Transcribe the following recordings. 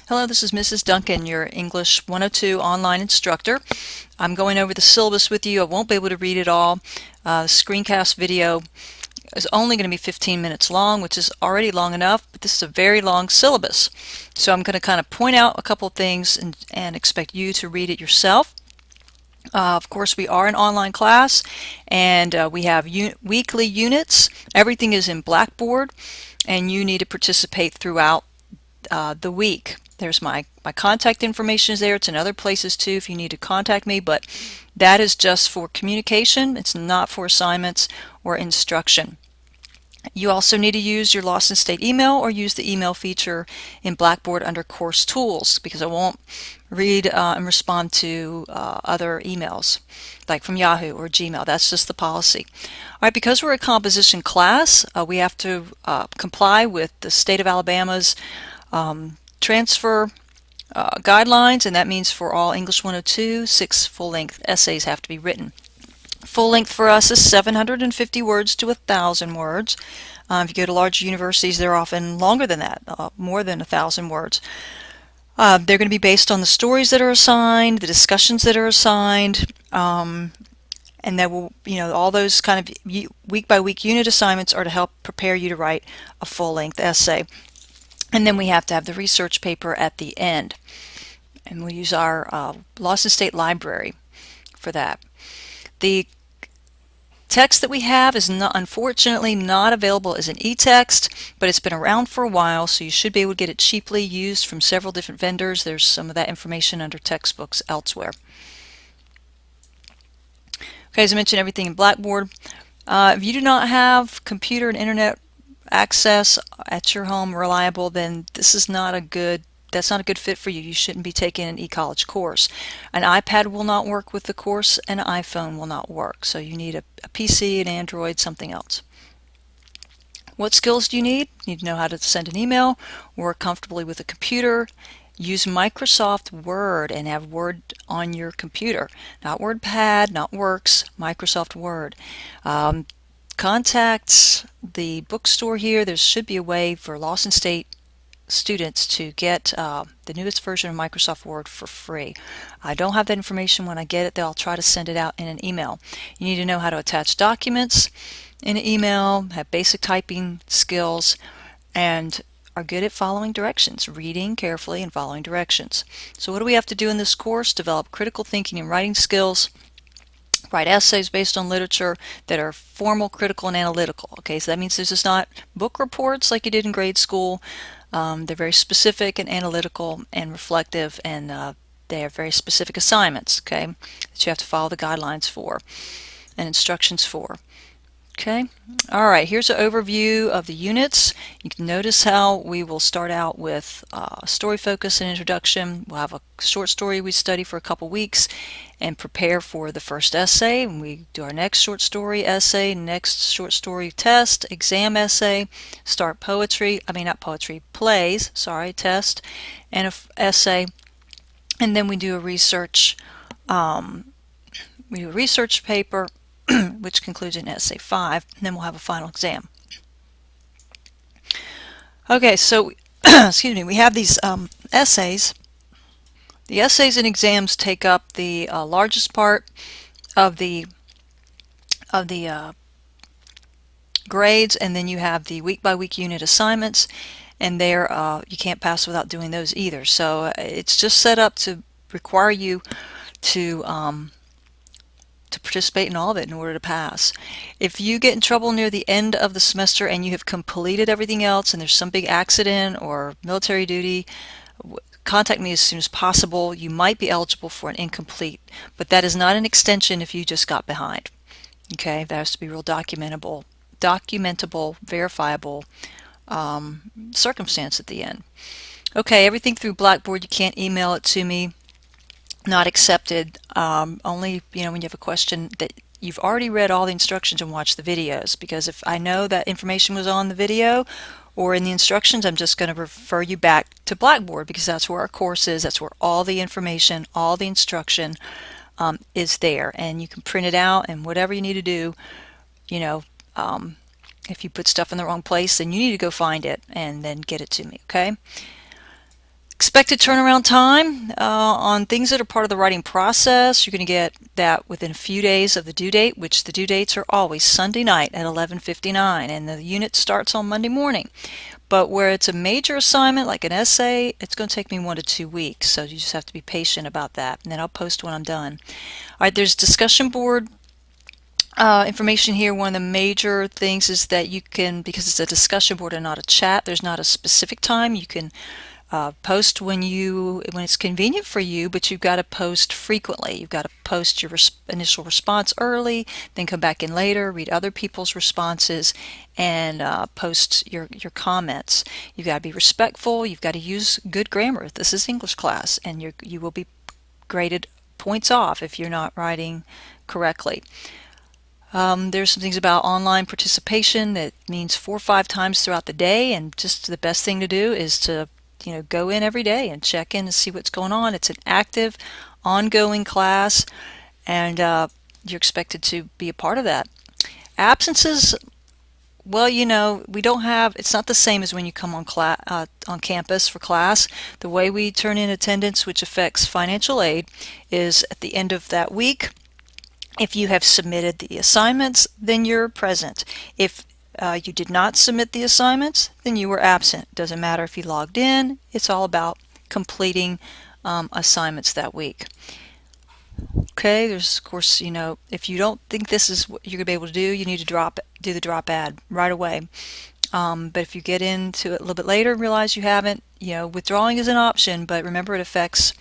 Hello, this is Mrs. Duncan, your English 102 online instructor. I'm going over the syllabus with you. I won't be able to read it all. The screencast video is only going to be 15 minutes long, which is already long enough, but this is a very long syllabus. So I'm going to kind of point out a couple of things and expect you to read it yourself. Of course, we are an online class, and we have weekly units. Everything is in Blackboard, and you need to participate throughout the week. There's my contact information is there. It's in other places too if you need to contact me, but that is just for communication. It's not for assignments or instruction. You also need to use your Lost in State email or use the email feature in Blackboard under Course Tools, because I won't read and respond to other emails like from Yahoo or Gmail. That's just the policy. All right, because we're a composition class, we have to comply with the state of Alabama's transfer guidelines, and that means for all English 102, 6 full-length essays have to be written. Full length for us is 750 words to 1,000 words. If you go to large universities, they're often longer than that, more than 1,000 words. They're going to be based on the stories that are assigned, the discussions that are assigned, and that will, all those kind of week-by-week unit assignments are to help prepare you to write a full-length essay. And then we have to have the research paper at the end. And we'll use our Lost in State library for that. The text that we have is unfortunately not available as an e-text, but it's been around for a while, so you should be able to get it cheaply used from several different vendors. There's some of that information under textbooks elsewhere. Okay, as I mentioned, everything in Blackboard. If you do not have computer and internet access at your home reliable, then this is not a good fit for you. You shouldn't be taking an ecollege course. An iPad will not work with the course, and an iPhone will not work. So you need a PC, an Android, something else. What skills do you need? You need to know how to send an email, work comfortably with a computer, use Microsoft Word and have Word on your computer. Not WordPad, not Works, Microsoft Word. Contact the bookstore here. There should be a way for Lost in State students to get the newest version of Microsoft Word for free. I don't have that information. When I get it, I'll try to send it out in an email. You need to know how to attach documents in an email, have basic typing skills, and are good at following directions, reading carefully and following directions. So what do we have to do in this course? Develop critical thinking and writing skills. Write essays based on literature that are formal, critical, and analytical. Okay, so that means this is not book reports like you did in grade school. They're very specific and analytical and reflective, and they are very specific assignments, okay, that you have to follow the guidelines for and instructions for. Okay, all right, here's an overview of the units. You can notice how we will start out with story focus and introduction. We'll have a short story we study for a couple weeks and prepare for the first essay. And we do our next short story essay, next short story test, exam essay, start plays, test, and an essay. And then we do a research, paper, which concludes in essay 5, and then we'll have a final exam. Okay, so excuse me, we have these essays. The essays and exams take up the largest part of the grades, and then you have the week-by-week unit assignments, and there you can't pass without doing those either. So it's just set up to require you to participate in all of it in order to pass. If you get in trouble near the end of the semester and you have completed everything else and there's some big accident or military duty, contact me as soon as possible. You might be eligible for an incomplete, but that is not an extension if you just got behind. Okay, that has to be real documentable, verifiable circumstance at the end. Okay, everything through Blackboard. You can't email it to me. Not accepted. Only when you have a question that you've already read all the instructions and watched the videos, because if I know that information was on the video or in the instructions, I'm just going to refer you back to Blackboard, because that's where our course is. That's where all the information, all the instruction is there, and you can print it out, and whatever you need to do, if you put stuff in the wrong place, then you need to go find it and then get it to me. Okay. Expected turnaround time on things that are part of the writing process. You're going to get that within a few days of the due date, which the due dates are always Sunday night at 11:59, and the unit starts on Monday morning. But where it's a major assignment like an essay, it's going to take me 1 to 2 weeks, so you just have to be patient about that, and then I'll post when I'm done. All right, there's discussion board information here. One of the major things is that you can, because it's a discussion board and not a chat, there's not a specific time. You can post when it's convenient for you, but you've got to post frequently. You've got to post your initial response early, then come back in later, read other people's responses, and post your comments. You've got to be respectful. You've got to use good grammar. This is English class, and you will be graded points off if you're not writing correctly. There's some things about online participation that means 4 or 5 times throughout the day, and just the best thing to do is to go in every day and check in and see what's going on. It's an active, ongoing class, and you're expected to be a part of that. Absences, well, we don't have, it's not the same as when you come on campus for class. The way we turn in attendance, which affects financial aid, is at the end of that week. If you have submitted the assignments, then you're present. If you did not submit the assignments, then you were absent. Doesn't matter if you logged in. It's all about completing assignments that week. Okay, there's, of course, if you don't think this is what you're going to be able to do, you need to do the drop ad right away. But if you get into it a little bit later and realize you haven't, withdrawing is an option, but remember it affects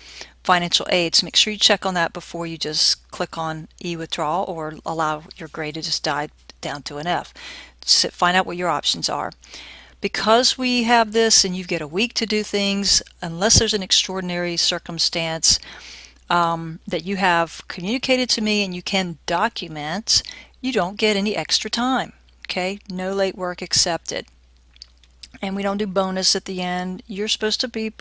financial aid. So make sure you check on that before you just click on e-withdrawal or allow your grade to just die down to an F. So find out what your options are. Because we have this and you get a week to do things, unless there's an extraordinary circumstance that you have communicated to me and you can document, you don't get any extra time. Okay, no late work accepted. And we don't do bonus at the end. You're supposed to be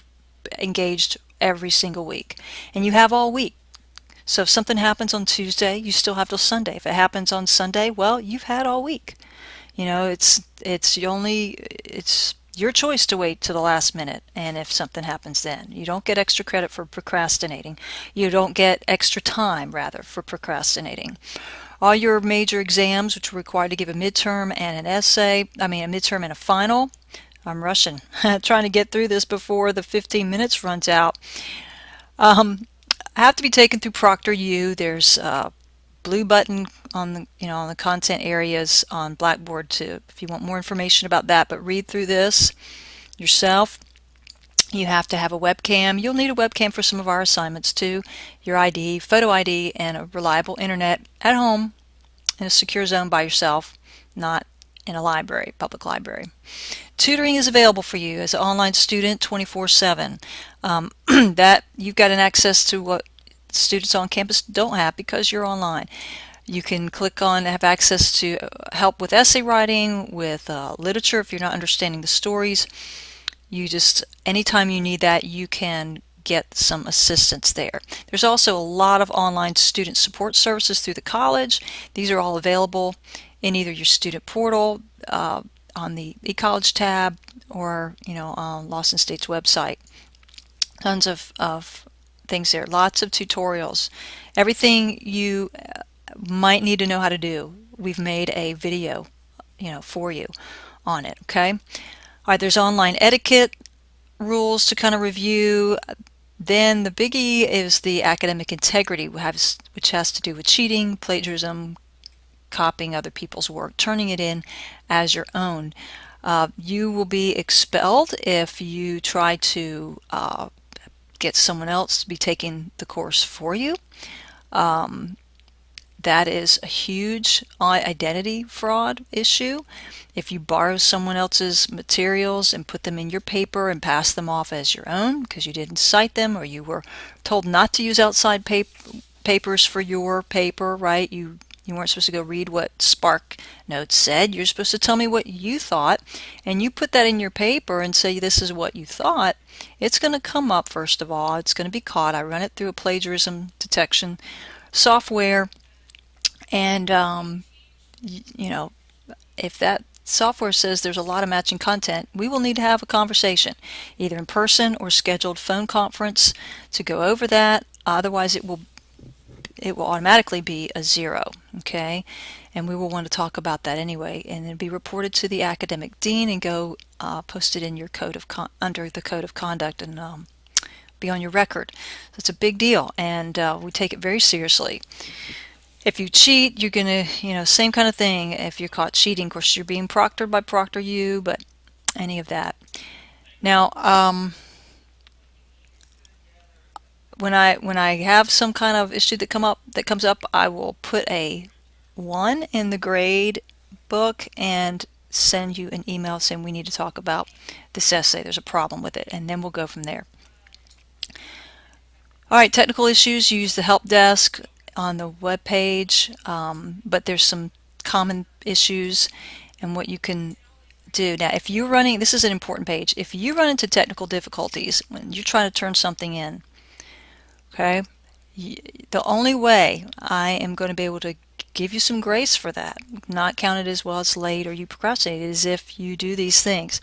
engaged every single week, and you have all week. So if something happens on Tuesday, you still have till Sunday. If it happens on Sunday, well, you've had all week. It's your choice to wait to the last minute, and if something happens then. You don't get extra credit for procrastinating. You don't get extra time, rather, for procrastinating. All your major exams, which are required to give a midterm and an essay, a midterm and a final. I'm rushing, trying to get through this before the 15 minutes runs out. Have to be taken through ProctorU. There's a blue button on the content areas on Blackboard if you want more information about that. But read through this yourself. You have to have a webcam. You'll need a webcam for some of our assignments too. Your ID, photo ID, and a reliable internet at home in a secure zone by yourself, not in a library, public library. Tutoring is available for you as an online student 24/7. That you've got an access to what students on campus don't have because you're online. You can click on have access to help with essay writing, with literature if you're not understanding the stories. Anytime you need that, you can get some assistance there. There's also a lot of online student support services through the college. These are all available in either your student portal, on the ecollege tab, or on Lawson State's website. Tons of things there. Lots of tutorials. Everything you might need to know how to do, we've made a video, for you on it. Okay. All right. There's online etiquette rules to kind of review. Then the biggie is the academic integrity, which has to do with cheating, plagiarism, copying other people's work, turning it in as your own. You will be expelled if you try to get someone else to be taking the course for you. That is a huge identity fraud issue. If you borrow someone else's materials and put them in your paper and pass them off as your own because you didn't cite them, or you were told not to use outside papers for your paper, right? You weren't supposed to go read what Spark Notes said. You're supposed to tell me what you thought, and you put that in your paper and say this is what you thought. It's going to come up, first of all. It's going to be caught. I run it through a plagiarism detection software, and if that software says there's a lot of matching content, we will need to have a conversation, either in person or scheduled phone conference to go over that. Otherwise, it will automatically be a 0, okay? And we will want to talk about that anyway, and it'll be reported to the academic dean and go posted in your under the code of conduct and be on your record. So it's a big deal, and we take it very seriously. If you cheat, you're gonna, same kind of thing. If you're caught cheating, of course, you're being proctored by ProctorU, but any of that. Now, when I have some kind of issue that comes up, I will put a 1 in the grade book and send you an email saying we need to talk about this essay. There's a problem with it, and then we'll go from there. All right, technical issues, use the help desk on the web page, but there's some common issues and what you can do. Now, if you're running, this is an important page, if you run into technical difficulties when you're trying to turn something in, okay, the only way I am going to be able to give you some grace for that, not count it as, well, it's late or you procrastinated, is if you do these things.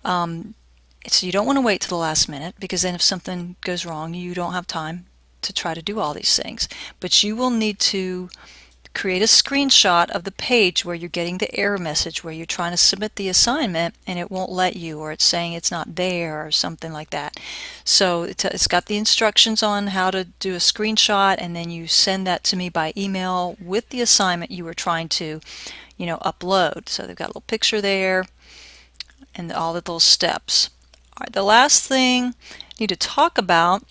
So you don't want to wait to the last minute, because then if something goes wrong, you don't have time to try to do all these things. But you will need to create a screenshot of the page where you're getting the error message where you're trying to submit the assignment and it won't let you, or it's saying it's not there or something like that. So it's got the instructions on how to do a screenshot, and then you send that to me by email with the assignment you were trying to upload. So they've got a little picture there and all the little steps. All right, the last thing I need to talk about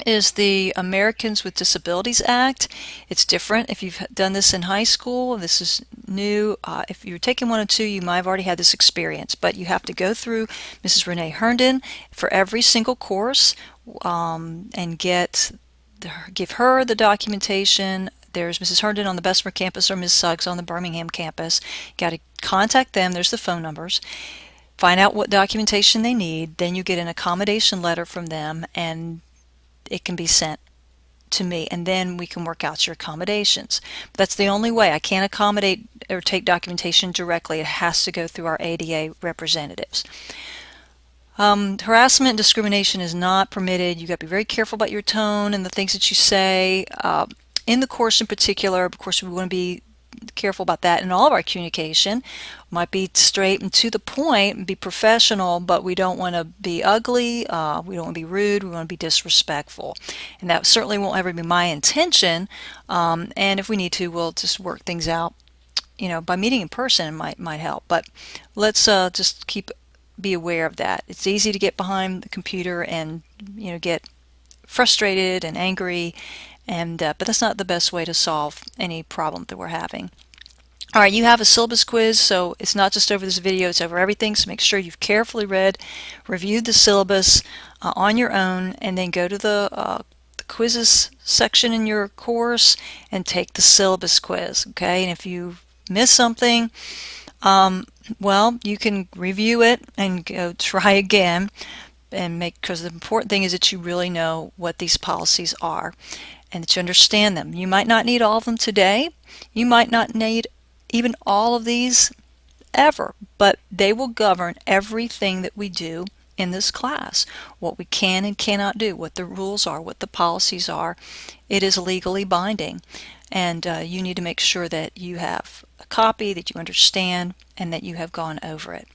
is the Americans with Disabilities Act. It's different if you've done this in high school. This is new. If you're taking 102, you might have already had this experience, but you have to go through Mrs. Renee Herndon for every single course and give her the documentation. There's Mrs. Herndon on the Bessemer campus or Ms. Suggs on the Birmingham campus. You got to contact them. There's the phone numbers. Find out what documentation they need. Then you get an accommodation letter from them, and it can be sent to me, and then we can work out your accommodations. But that's the only way. I can't accommodate or take documentation directly. It has to go through our ADA representatives. Harassment and discrimination is not permitted. You got to be very careful about your tone and the things that you say. In the course in particular, of course, we want to be careful about that in all of our communication. Might be straight and to the point and be professional, but we don't want to be ugly, we don't want to be rude, we want to be disrespectful. And that certainly won't ever be my intention. And if we need to, we'll just work things out, by meeting in person might help. But let's just be aware of that. It's easy to get behind the computer and get frustrated and angry, and but that's not the best way to solve any problem that we're having. All right, you have a syllabus quiz, so it's not just over this video, it's over everything, so make sure you've carefully reviewed the syllabus on your own, and then go to the quizzes section in your course and take the syllabus quiz, okay? And if you miss something, well, you can review it and go try again, and because the important thing is that you really know what these policies are and that you understand them. You might not need all of them today. You might not need even all of these ever, but they will govern everything that we do in this class. What we can and cannot do, what the rules are, what the policies are. It is legally binding, and you need to make sure that you have a copy, that you understand, and that you have gone over it.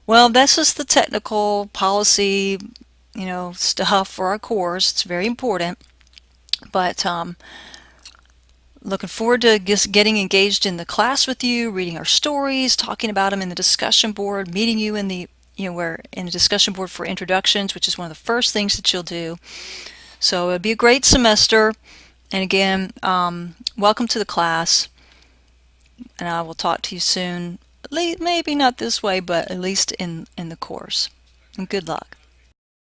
Well, this is the technical policy, stuff for our course. It's very important, but looking forward to just getting engaged in the class with you, reading our stories, talking about them in the discussion board, meeting you in the we're in a discussion board for introductions, which is one of the first things that you'll do. So it'll be a great semester, and again, welcome to the class, and I will talk to you soon. Maybe not this way, but at least in the course. And good luck.